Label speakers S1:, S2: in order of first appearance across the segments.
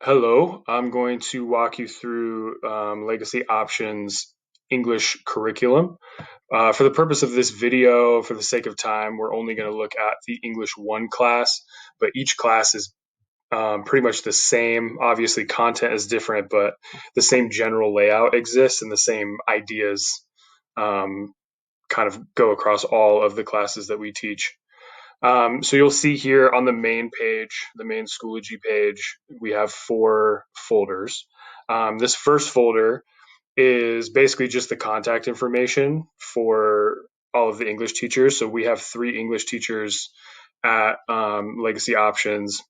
S1: Hello, I'm going to walk you through Legacy Options English curriculum. For the purpose of this video, for the sake of time, we're only going to look at the English 1 class, but each class is pretty much the same. Obviously, content is different, but the same general layout exists and the same ideas um, kind of go across all of the classes that we teach. So you'll see here on the main page, the main Schoology page, we have 4 folders. This first folder is basically just the contact information for all of the English teachers. So we have 3 English teachers at Legacy Options,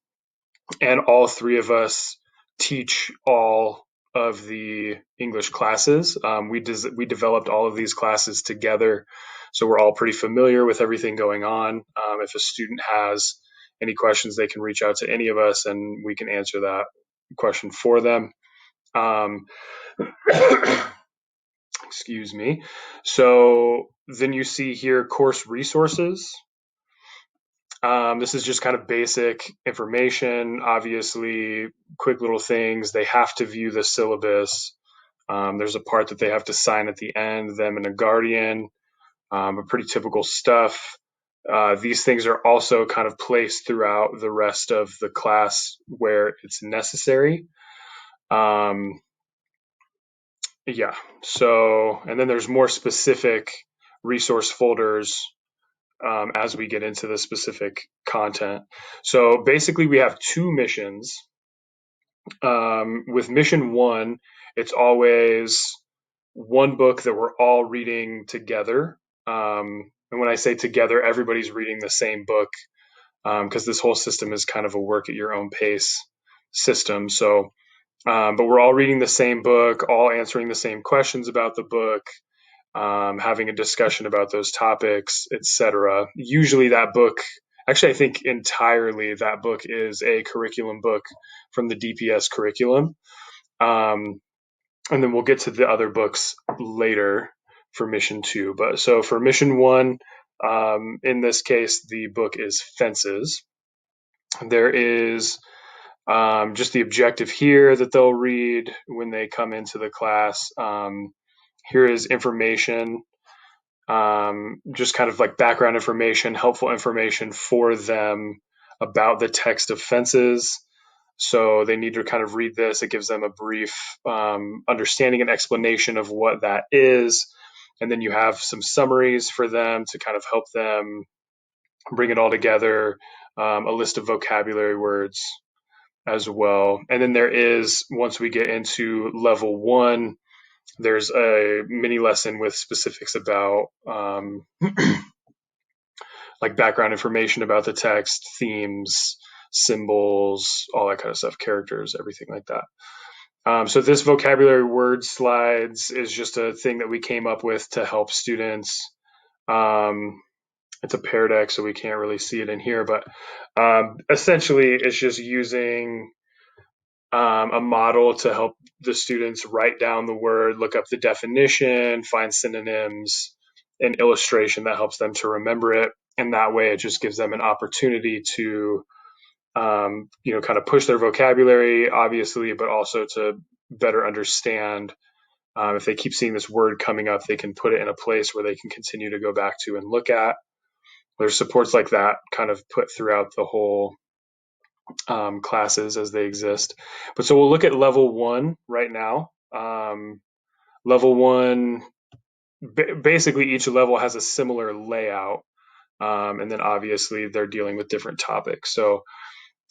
S1: and all 3 of us teach all of the English classes. We developed all of these classes together, so we're all pretty familiar with everything going on. If a student has any questions, they can reach out to any of us, and we can answer that question for them. Um, excuse me. So then you see here course resources. This is just kind of basic information, obviously, quick little things. They have to view the syllabus. There's a part that they have to sign at the end, them and a guardian, but pretty typical stuff. These things are also kind of placed throughout the rest of the class where it's necessary. Yeah, so, and then there's more specific resource folders as we get into the specific content. So basically, we have 2 missions. With mission 1, it's always one book that we're all reading together. And when I say together, everybody's reading the same book because this whole system is kind of a work at your own pace system. So, but we're all reading the same book, all answering the same questions about the book, having a discussion about those topics, etc. Usually that book, actually, I think entirely that book is a curriculum book from the DPS curriculum. And then we'll get to the other books later for mission 2. But so for mission 1, in this case, the book is Fences. There is just the objective here that they'll read when they come into the class. Here is information, just kind of like background information, helpful information for them about the text of Fences. So they need to kind of read this. It gives them a brief understanding and explanation of what that is. And then you have some summaries for them to kind of help them bring it all together, a list of vocabulary words as well. And then there is, once we get into level 1, there's a mini lesson with specifics about like background information about the text, themes, symbols, all that kind of stuff, characters, everything like that. So this vocabulary word slides is just a thing that we came up with to help students. It's a Pear Deck, so we can't really see it in here, but essentially it's just using a model to help the students write down the word, look up the definition, find synonyms, an illustration that helps them to remember it. And that way it just gives them an opportunity to, kind of push their vocabulary, obviously, but also to better understand. If they keep seeing this word coming up, they can put it in a place where they can continue to go back to and look at. There's supports like that kind of put throughout the whole classes as they exist. But so we'll look at level 1 right now. Level 1, basically each level has a similar layout. And then obviously they're dealing with different topics. So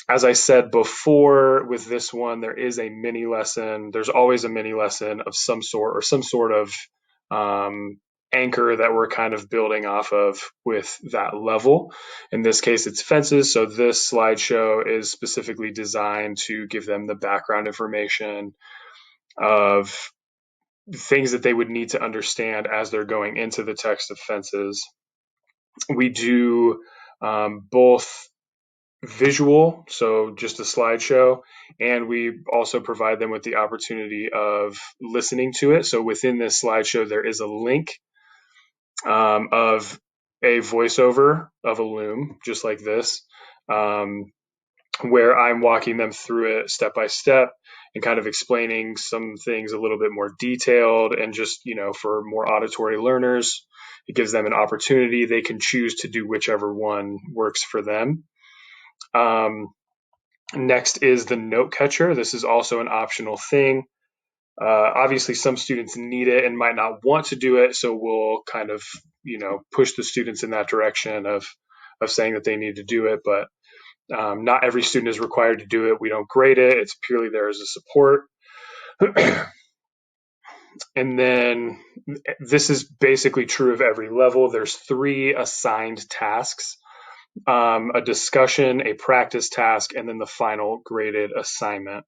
S1: as I said before, with this one, there is a mini lesson. There's always a mini lesson of some sort or some sort of anchor that we're kind of building off of with that level. In this case, it's Fences. So this slideshow is specifically designed to give them the background information of things that they would need to understand as they're going into the text of Fences. We do both visual, so just a slideshow, and we also provide them with the opportunity of listening to it. So within this slideshow, there is a link of a voiceover of a loom, just like this. where I'm walking them through it step by step and kind of explaining some things a little bit more detailed. And just, for more auditory learners, it gives them an opportunity. They can choose to do whichever one works for them. Next is the note catcher. This is also an optional thing. Obviously, some students need it and might not want to do it, so we'll kind of, push the students in that direction of saying that they need to do it. But not every student is required to do it. We don't grade it. It's purely there as a support. And then this is basically true of every level. There's 3 assigned tasks, a discussion, a practice task, and then the final graded assignment.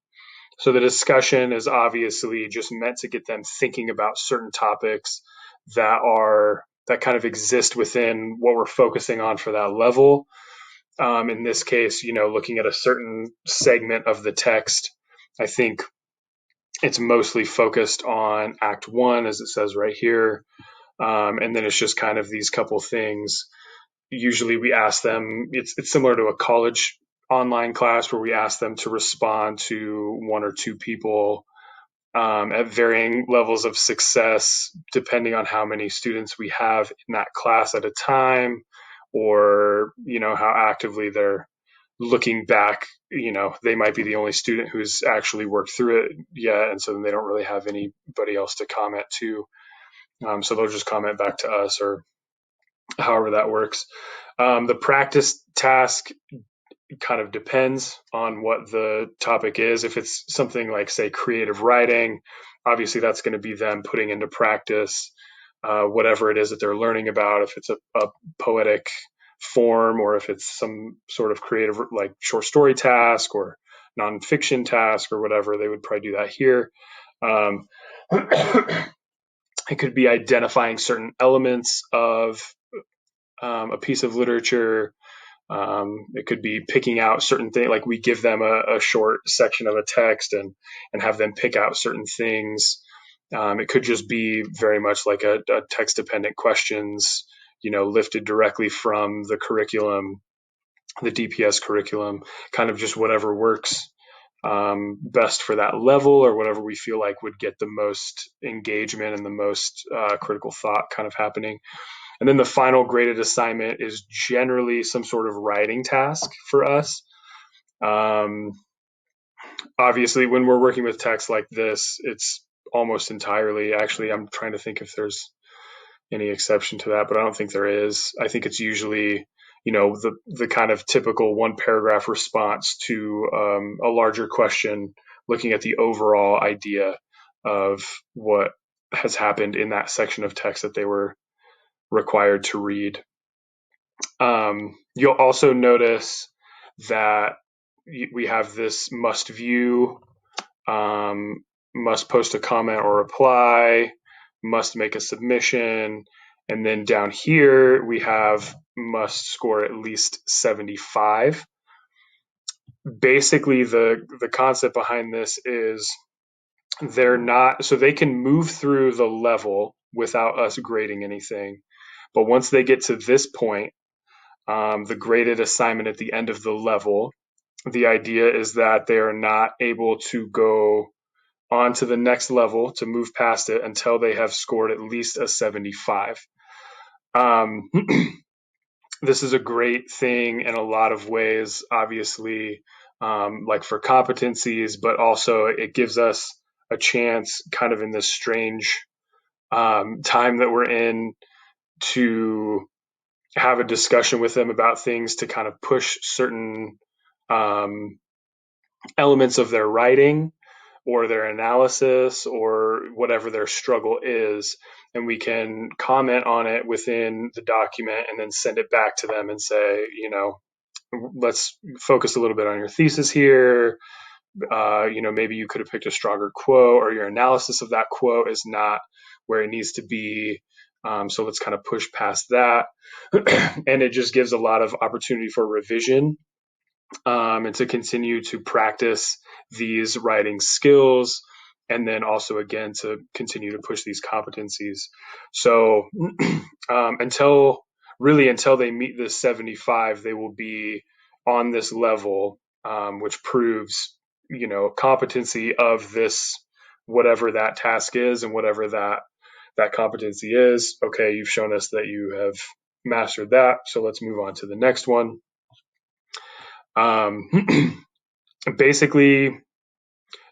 S1: So the discussion is obviously just meant to get them thinking about certain topics that kind of exist within what we're focusing on for that level. In this case, looking at a certain segment of the text. I think it's mostly focused on Act 1, as it says right here. And then it's just kind of these couple things. Usually we ask them, it's similar to a college online class where we ask them to respond to 1 or 2 people at varying levels of success, depending on how many students we have in that class at a time, or, how actively they're looking back. They might be the only student who's actually worked through it yet, and so then they don't really have anybody else to comment to. So they'll just comment back to us, or however that works. The practice task kind of depends on what the topic is. If it's something like, say, creative writing, obviously that's going to be them putting into practice whatever it is that they're learning about. If it's a poetic form, or if it's some sort of creative, like short story task or nonfiction task or whatever, they would probably do that here. It could be identifying certain elements of a piece of literature. It could be picking out certain things, like we give them a short section of a text and have them pick out certain things. It could just be very much like a text-dependent questions, lifted directly from the curriculum, the DPS curriculum, kind of just whatever works best for that level, or whatever we feel like would get the most engagement and the most critical thought kind of happening. And then the final graded assignment is generally some sort of writing task for us. Obviously, when we're working with text like this, it's almost entirely, actually, I'm trying to think if there's any exception to that, but I don't think there is. I think it's usually, the kind of typical 1 paragraph response to a larger question, looking at the overall idea of what has happened in that section of text that they were required to read. You'll also notice that we have this must view, must post a comment or reply, must make a submission, and then down here we have must score at least 75. Basically, the concept behind this is so they can move through the level without us grading anything. But once they get to this point, the graded assignment at the end of the level, the idea is that they are not able to go on to the next level, to move past it, until they have scored at least a 75. This is a great thing in a lot of ways, obviously, like for competencies, but also it gives us a chance, kind of in this strange time that we're in, to have a discussion with them about things, to kind of push certain elements of their writing or their analysis or whatever their struggle is. And we can comment on it within the document and then send it back to them and say, let's focus a little bit on your thesis here. Maybe you could have picked a stronger quote, or your analysis of that quote is not where it needs to be. So let's kind of push past that. And it just gives a lot of opportunity for revision, and to continue to practice these writing skills, and then also, again, to continue to push these competencies. So until they meet this 75, they will be on this level, which proves, competency of this, whatever that task is and whatever that competency is. Okay, you've shown us that you have mastered that, so let's move on to the next one. Basically,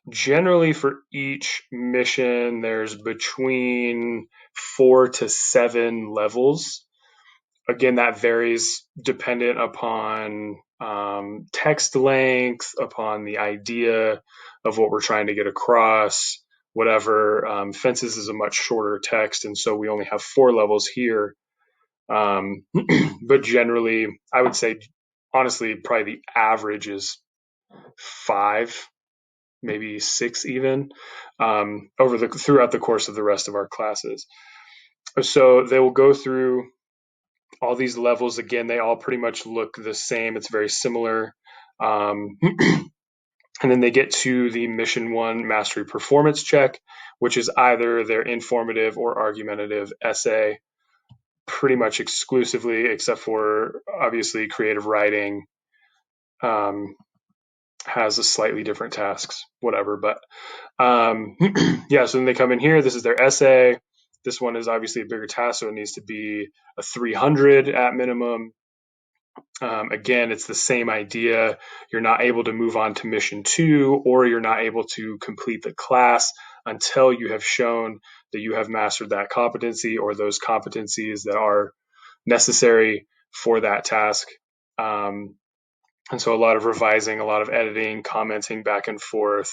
S1: generally for each mission, there's between 4 to 7 levels. Again, that varies dependent upon text length, upon the idea of what we're trying to get across, whatever. Fences is a much shorter text, and so we only have 4 levels here. But generally, I would say, honestly, probably the average is 5, maybe 6 even, throughout the course of the rest of our classes. So they will go through all these levels. Again, they all pretty much look the same. It's very similar. And then they get to the mission 1 mastery performance check, which is either their informative or argumentative essay, pretty much exclusively, except for obviously creative writing has a slightly different tasks, whatever. But yeah, so then they come in here. This is their essay. This one is obviously a bigger task, so it needs to be a 300 at minimum. Again, it's the same idea. You're not able to move on to mission 2, or you're not able to complete the class until you have shown that you have mastered that competency or those competencies that are necessary for that task. And so a lot of revising, a lot of editing, commenting back and forth,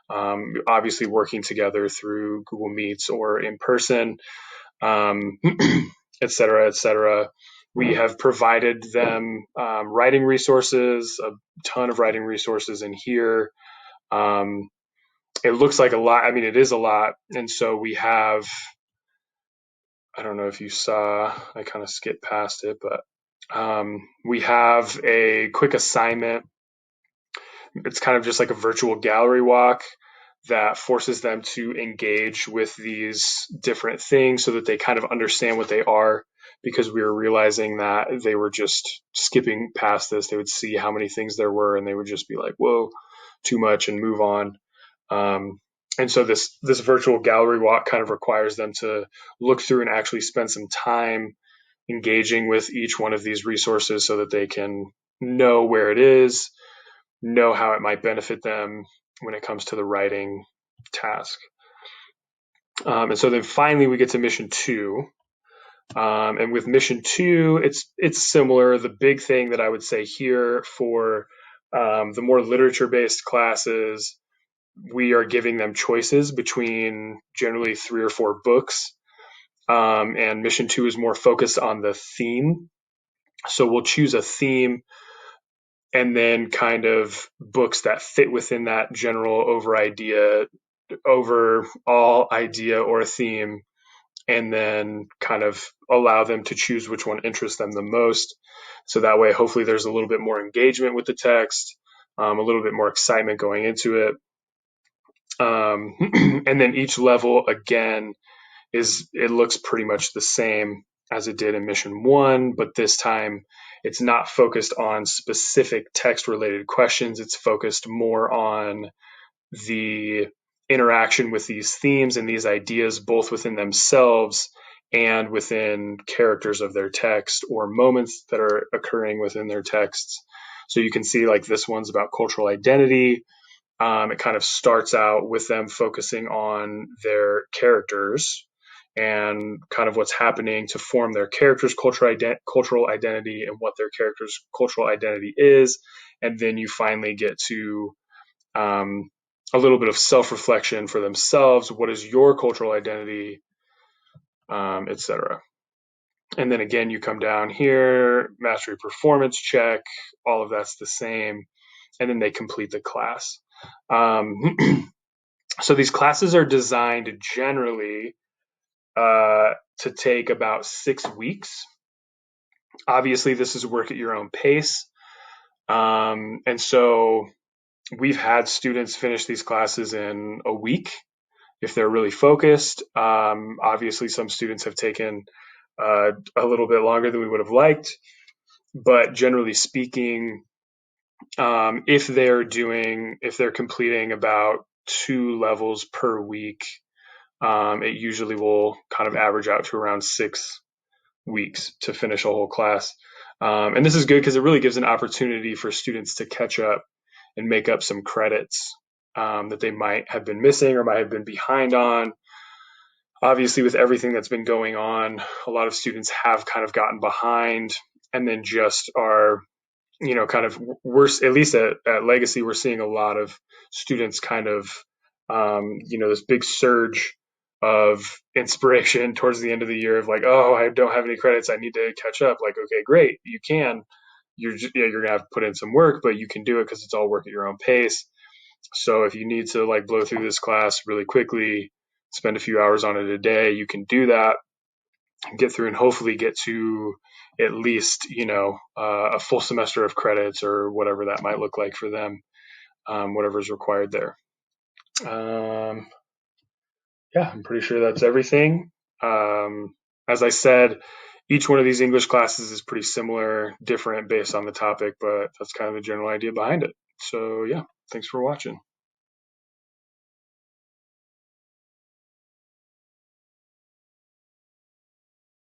S1: obviously working together through Google Meets or in person, et cetera, et cetera. We have provided them writing resources, a ton of writing resources in here. It looks like a lot. I mean, it is a lot. And so we have, I don't know if you saw, I kind of skipped past it, but we have a quick assignment. It's kind of just like a virtual gallery walk that forces them to engage with these different things so that they kind of understand what they are, because we were realizing that they were just skipping past this. They would see how many things there were and they would just be like, whoa, too much, and move on. And so this virtual gallery walk kind of requires them to look through and actually spend some time engaging with each one of these resources so that they can know where it is, know how it might benefit them when it comes to the writing task. And so then finally we get to mission 2. And with mission 2, it's similar. The big thing that I would say here for the more literature-based classes, we are giving them choices between generally 3 or 4 books. And mission 2 is more focused on the theme. So we'll choose a theme and then kind of books that fit within that general overall idea or theme, and then kind of allow them to choose which one interests them the most. So that way, hopefully there's a little bit more engagement with the text, a little bit more excitement going into it. And then each level, again, it looks pretty much the same as it did in mission 1, but this time it's not focused on specific text-related questions. It's focused more on the interaction with these themes and these ideas, both within themselves and within characters of their text or moments that are occurring within their texts. So you can see like this one's about cultural identity. It kind of starts out with them focusing on their characters and kind of what's happening to form their character's cultural identity and what their character's cultural identity is. And then you finally get to a little bit of self-reflection for themselves. What is your cultural identity, etc. And then again, you come down here, mastery performance check, all of that's the same. And then they complete the class. So these classes are designed generally to take about 6 weeks. Obviously, this is work at your own pace. And so we've had students finish these classes in a week if they're really focused. Obviously, some students have taken a little bit longer than we would have liked. But generally speaking, if they're completing about 2 levels per week, it usually will kind of average out to around 6 weeks to finish a whole class. And this is good because it really gives an opportunity for students to catch up and make up some credits that they might have been missing or might have been behind on. Obviously, with everything that's been going on, a lot of students have kind of gotten behind and then just are, kind of worse. At least at Legacy, we're seeing a lot of students kind of, this big surge of inspiration towards the end of the year of like, oh, I don't have any credits, I need to catch up. Like, okay, great, you can. You're gonna have to put in some work, but you can do it because it's all work at your own pace. So if you need to like blow through this class really quickly, spend a few hours on it a day, you can do that, get through, and hopefully get to at least a full semester of credits or whatever that might look like for them, whatever is required there. Yeah, I'm pretty sure that's everything. As I said, each one of these English classes is pretty similar, different based on the topic, but that's kind of the general idea behind it. So yeah, thanks for watching.